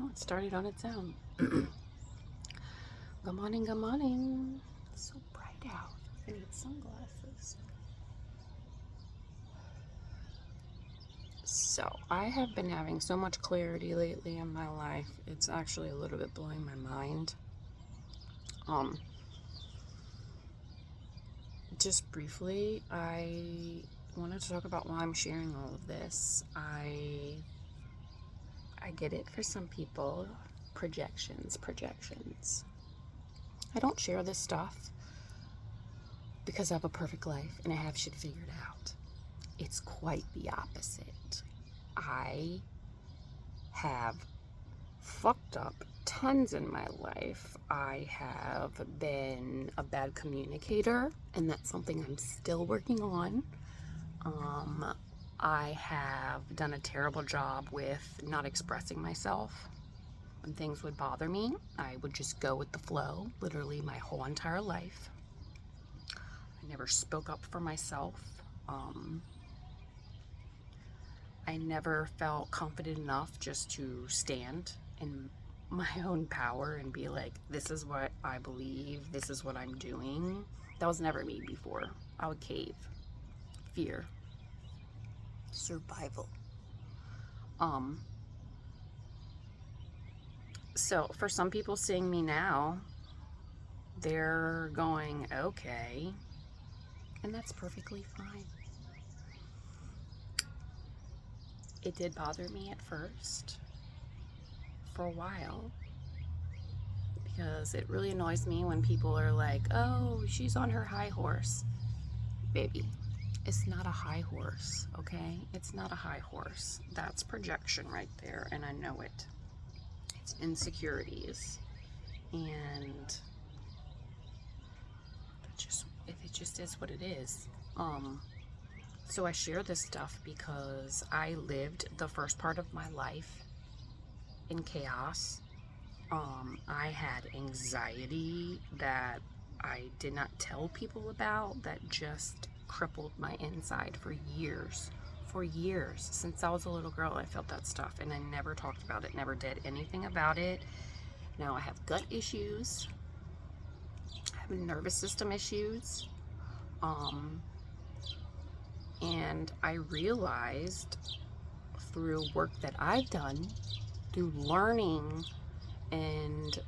Oh, it started on its own. Good morning, good morning. It's so bright out. I need sunglasses. So, I have been having so much clarity lately in my life. It's actually a little bit blowing my mind. Just briefly, I wanted to talk about why I'm sharing all of this. I get it for some people. Projections. I don't share this stuff because I have a perfect life and I have shit figured out. It's quite the opposite. I have fucked up tons in my life. I have been a bad communicator, and that's something I'm still working on. I have done a terrible job with not expressing myself. When things would bother me, I would just go with the flow, literally my whole entire life. I never spoke up for myself. I never felt confident enough just to stand in my own power and be like, this is what I believe, this is what I'm doing. That was never me before. I would cave. Fear. Survival. So for some people seeing me now, they're going, okay. And that's perfectly fine. It did bother me at first, for a while, because it really annoys me when people are like, oh, she's on her high horse. Baby, it's not a high horse, okay? It's not a high horse. That's projection right there, and I know it. It's insecurities. And it just is what it is. So I share this stuff because I lived the first part of my life in chaos. I had anxiety that I did not tell people about, that just crippled my inside for years. For years. Since I was a little girl, I felt that stuff, and I never talked about it, never did anything about it. Now I have gut issues. I have nervous system issues. And I realized through work that I've done, through learning and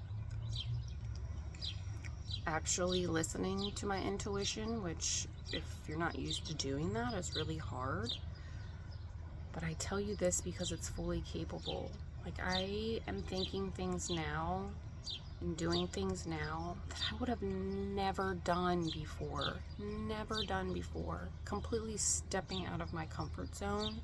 actually listening to my intuition, which if you're not used to doing that, is really hard. But I tell you this because it's fully capable. Like, I am thinking things now and doing things now that I would have never done before. Never done before. Completely stepping out of my comfort zone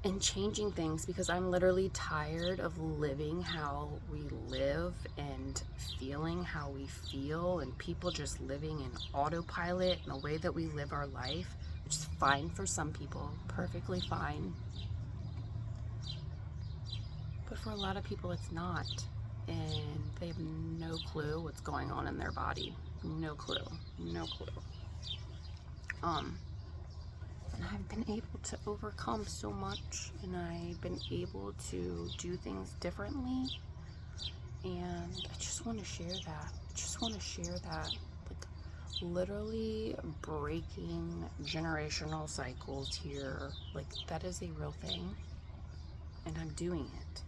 and changing things, because I'm literally tired of living how we live and feeling how we feel, and people just living in autopilot in the way that we live our life, which is fine for some people, perfectly fine. But for a lot of people, it's not. And they have no clue what's going on in their body. No clue. No clue. And I've been able to overcome so much, and I've been able to do things differently. And I just want to share that. Like, literally breaking generational cycles here. Like, that is a real thing. And I'm doing it.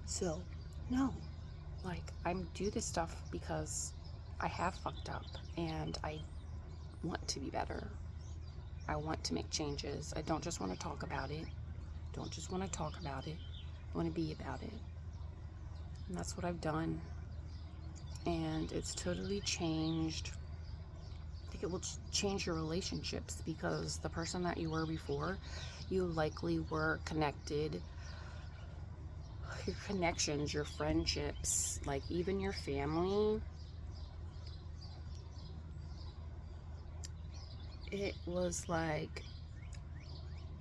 So, no. Like, I do this stuff because I have fucked up, and I want to be better. I want to make changes. I don't just want to talk about it. I want to be about it. And that's what I've done. And it's totally changed. I think it will change your relationships, because the person that you were before, you likely were connected. Your connections, your friendships, like even your family, it was like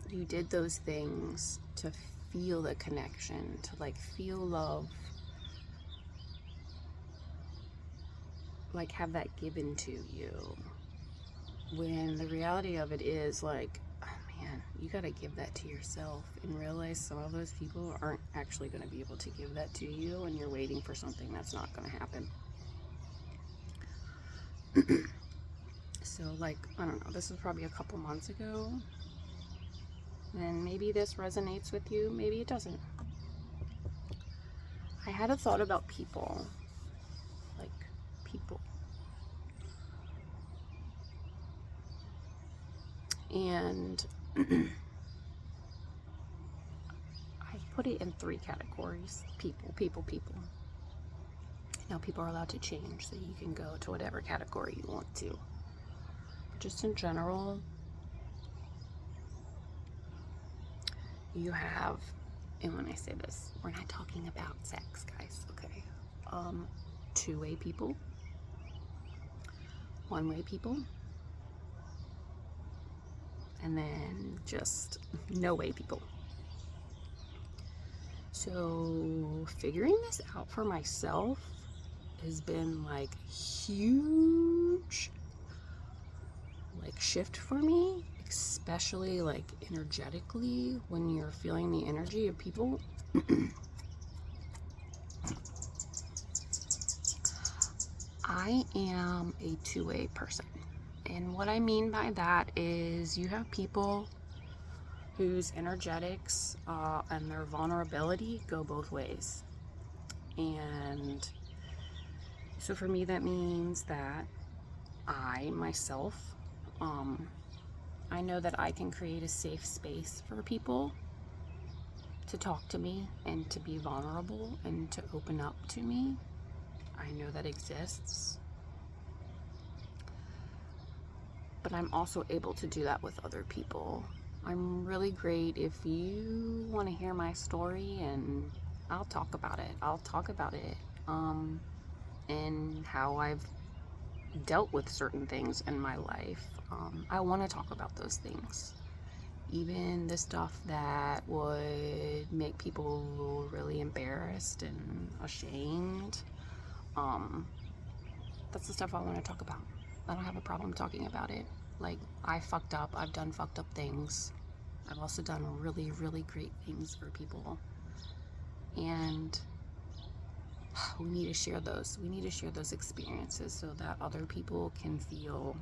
you did those things to feel the connection, to like feel love, like have that given to you. When the reality of it is like, oh man, you got to give that to yourself and realize some of those people aren't actually going to be able to give that to you, and you're waiting for something that's not going to happen. So, like, I don't know, this was probably a couple months ago, and maybe this resonates with you, maybe it doesn't. I had a thought about people. Like, people. And I put it in 3 categories. People. Now, people are allowed to change, so you can go to whatever category you want to. But just in general, you have, and when I say this, we're not talking about sex, guys, okay? 2-way people, 1-way people, and then just no-way people. So figuring this out for myself has been like huge like shift for me, especially like energetically when you're feeling the energy of people. I am a 2-way person. And what I mean by that is you have people whose energetics and their vulnerability go both ways. And so for me, that means that I, myself, I know that I can create a safe space for people to talk to me and to be vulnerable and to open up to me. I know that exists. But I'm also able to do that with other people. I'm really great if you want to hear my story, and I'll talk about it. And how I've dealt with certain things in my life. I want to talk about those things. Even the stuff that would make people really embarrassed and ashamed. That's the stuff I want to talk about. I don't have a problem talking about it. Like, I fucked up. I've done fucked up things. I've also done really, really great things for people. And we need to share those. We need to share those experiences so that other people can feel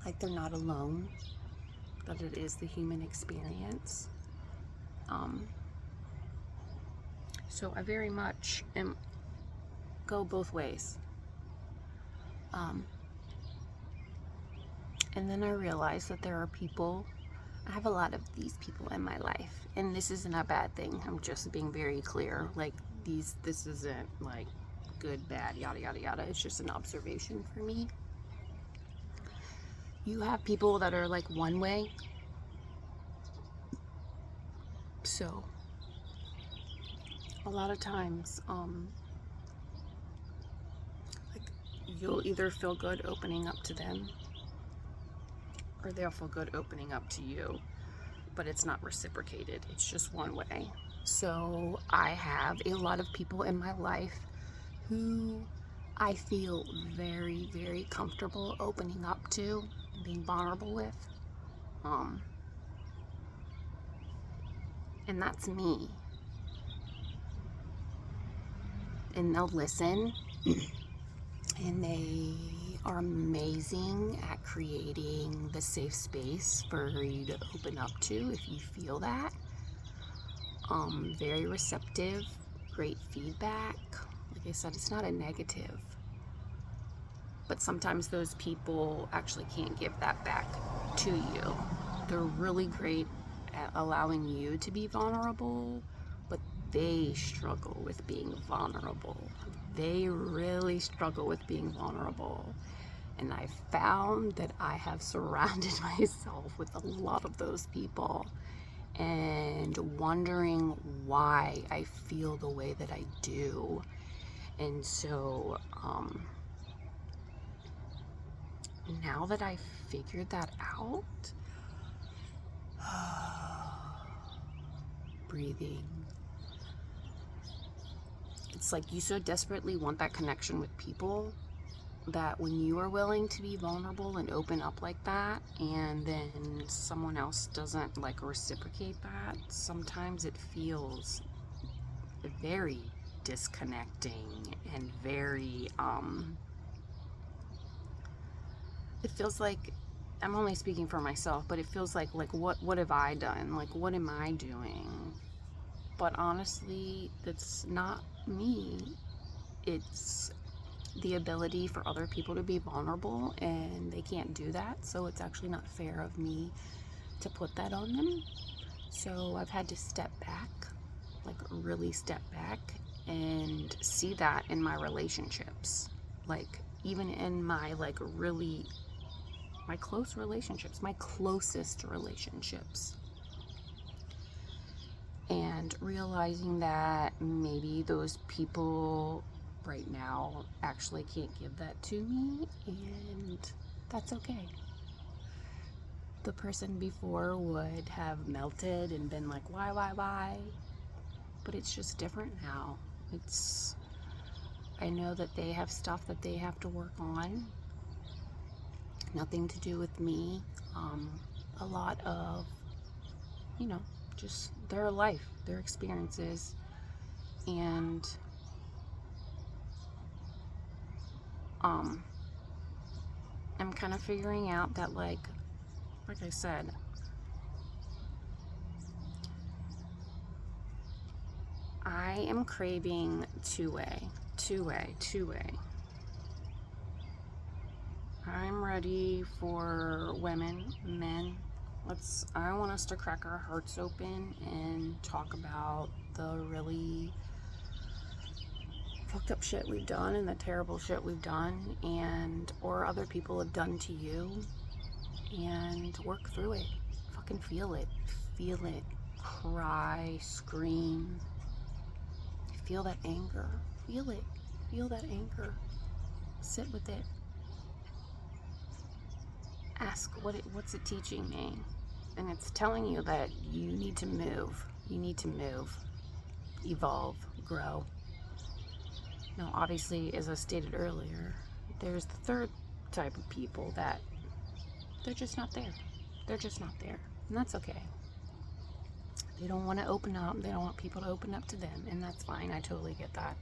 like they're not alone, that it is the human experience. So I very much go both ways. And then I realized that there are people, I have a lot of these people in my life, and this isn't a bad thing. I'm just being very clear. Like, this isn't like good, bad, yada, yada, yada. It's just an observation for me. You have people that are like 1-way. So a lot of times, like, you'll either feel good opening up to them, or they'll feel good opening up to you, but it's not reciprocated. It's just 1-way. So I have a lot of people in my life who I feel very, very comfortable opening up to and being vulnerable with. And that's me. And they'll listen, and they are amazing at creating the safe space for you to open up to if you feel that. Very receptive, great feedback. Like I said, it's not a negative. But sometimes those people actually can't give that back to you. They're really great at allowing you to be vulnerable, but they struggle with being vulnerable. They really struggle with being vulnerable. And I found that I have surrounded myself with a lot of those people, and wondering why I feel the way that I do. And so, now that I figured that out, breathing. It's like you so desperately want that connection with people, that when you are willing to be vulnerable and open up like that, and then someone else doesn't like reciprocate that, sometimes it feels very disconnecting and very it feels like, I'm only speaking for myself, but it feels like what have I done? Like, what am I doing? But honestly, it's not me. It's the ability for other people to be vulnerable, and they can't do that, so it's actually not fair of me to put that on them. So I've had to step back, like really step back, and see that in my relationships, like even in my my close relationships, my closest relationships, and realizing that maybe those people right now actually can't give that to me, and that's okay. The person before would have melted and been like, why? But it's just different now. I know that they have stuff that they have to work on. Nothing to do with me. A lot of, just their life, their experiences. And I'm kind of figuring out that, like I said, I am craving two-way. I'm ready for women, men. I want us to crack our hearts open and talk about the really fucked up shit we've done and the terrible shit we've done, or other people have done to you, and work through it. Fucking feel it. Cry, scream. Feel that anger. Feel it. Feel that anger. Sit with it. Ask what's it teaching me? And it's telling you that you need to move. You need to move, evolve, grow. Now, obviously, as I stated earlier, there's the third type of people that they're just not there. They're just not there. And that's okay. They don't want to open up. They don't want people to open up to them. And that's fine. I totally get that.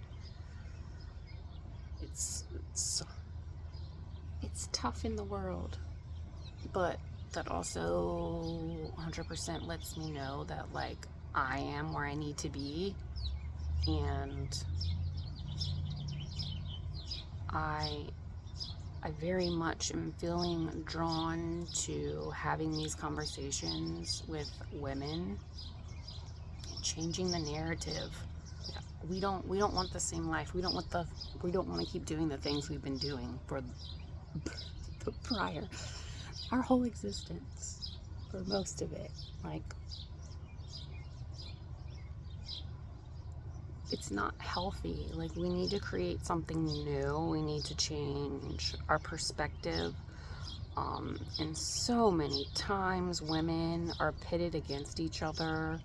It's tough in the world. But that also 100% lets me know that, like, I am where I need to be. And I very much am feeling drawn to having these conversations with women, changing the narrative. We don't want the same life. We don't want to keep doing the things we've been doing for the prior, our whole existence, for most of it. Like, it's not healthy. Like, we need to create something new. We need to change our perspective. And so many times women are pitted against each other.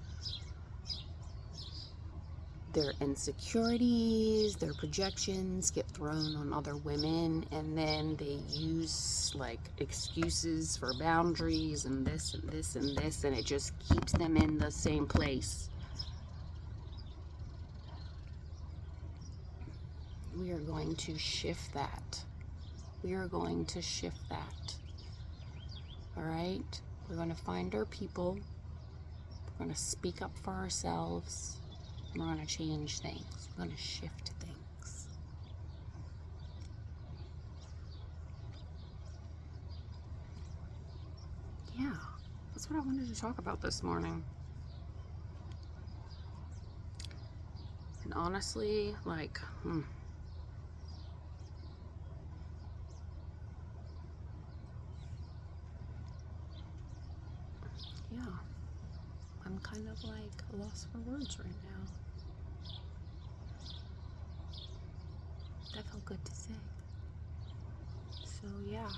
Their insecurities, their projections get thrown on other women, and then they use like excuses for boundaries and this and this and this, and it just keeps them in the same place. We are going to shift that. All right? We're going to find our people. We're going to speak up for ourselves. And we're going to change things. We're going to shift things. Yeah, that's what I wanted to talk about this morning. And honestly, like, yeah, I'm kind of like lost for words right now. That felt good to say. So yeah,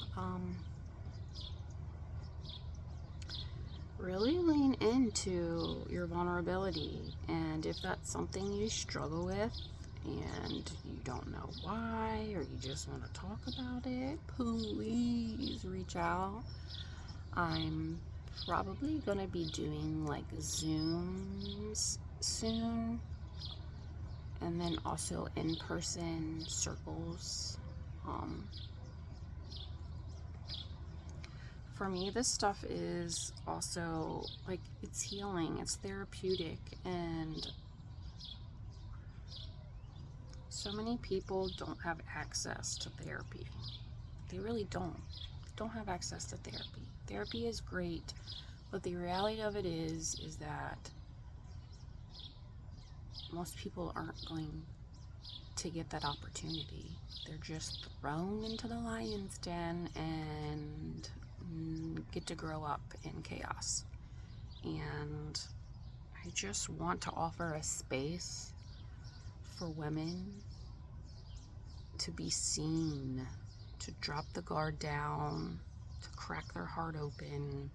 really lean into your vulnerability, and if that's something you struggle with and you don't know why, or you just want to talk about it, please reach out. I'm probably going to be doing like Zooms soon, and then also in-person circles. For me, this stuff is also like, it's healing, it's therapeutic, and so many people don't have access to therapy. They really don't have access to therapy. Therapy is great, but the reality of it is that most people aren't going to get that opportunity. They're just thrown into the lion's den and get to grow up in chaos. And I just want to offer a space for women to be seen, to drop the guard down, to crack their heart open,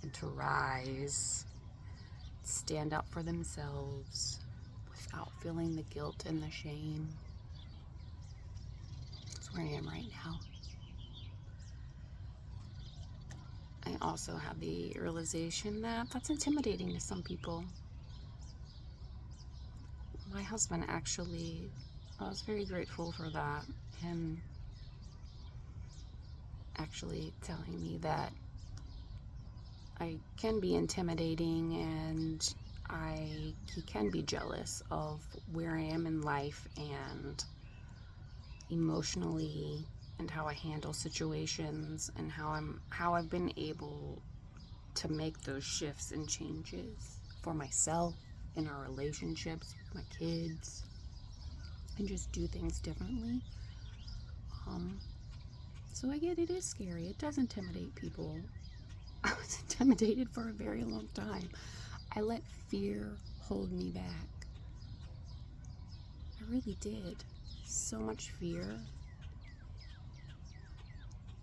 and to rise, stand up for themselves without feeling the guilt and the shame. That's where I am right now. I also have the realization that that's intimidating to some people. My husband actually, I was very grateful for that. Him actually telling me that I can be intimidating, and he can be jealous of where I am in life and emotionally, and how I handle situations, and how I've been able to make those shifts and changes for myself, in our relationships with my kids, and just do things differently. So I get it is scary. It does intimidate people. I was intimidated for a very long time. I let fear hold me back. I really did. So much fear.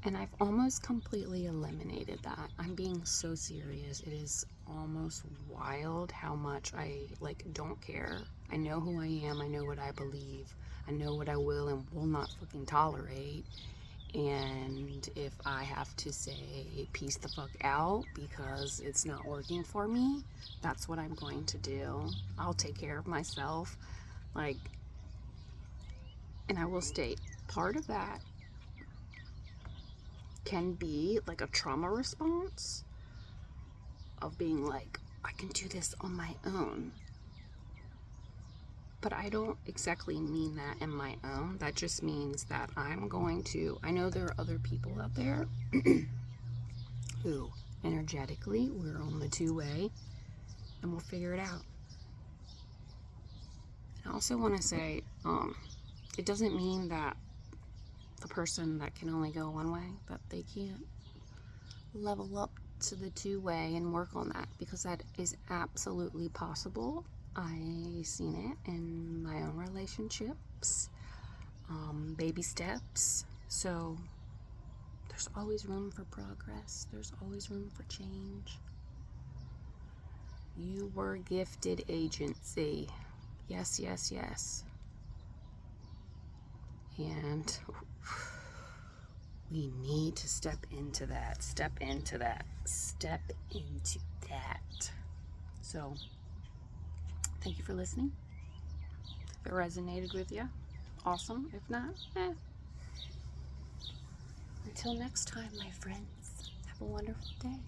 And I've almost completely eliminated that. I'm being so serious. It is almost wild how much I don't care. I know who I am. I know what I believe. I know what I will and will not fucking tolerate. And if I have to say peace the fuck out because it's not working for me, that's what I'm going to do. I'll take care of myself. And I will state, part of that can be like a trauma response of being like, I can do this on my own. But I don't exactly mean that in my own. That just means that I know there are other people out there who energetically, we're on the two-way, and we'll figure it out. I also want to say, it doesn't mean that the person that can only go one way, that they can't level up to the two-way and work on that, because that is absolutely possible. I've seen it in my own relationships, baby steps. So there's always room for progress. There's always room for change. You were gifted agency. Yes, yes, yes. And we need to step into that. So, thank you for listening. If it resonated with you, awesome. If not, Until next time, my friends, have a wonderful day.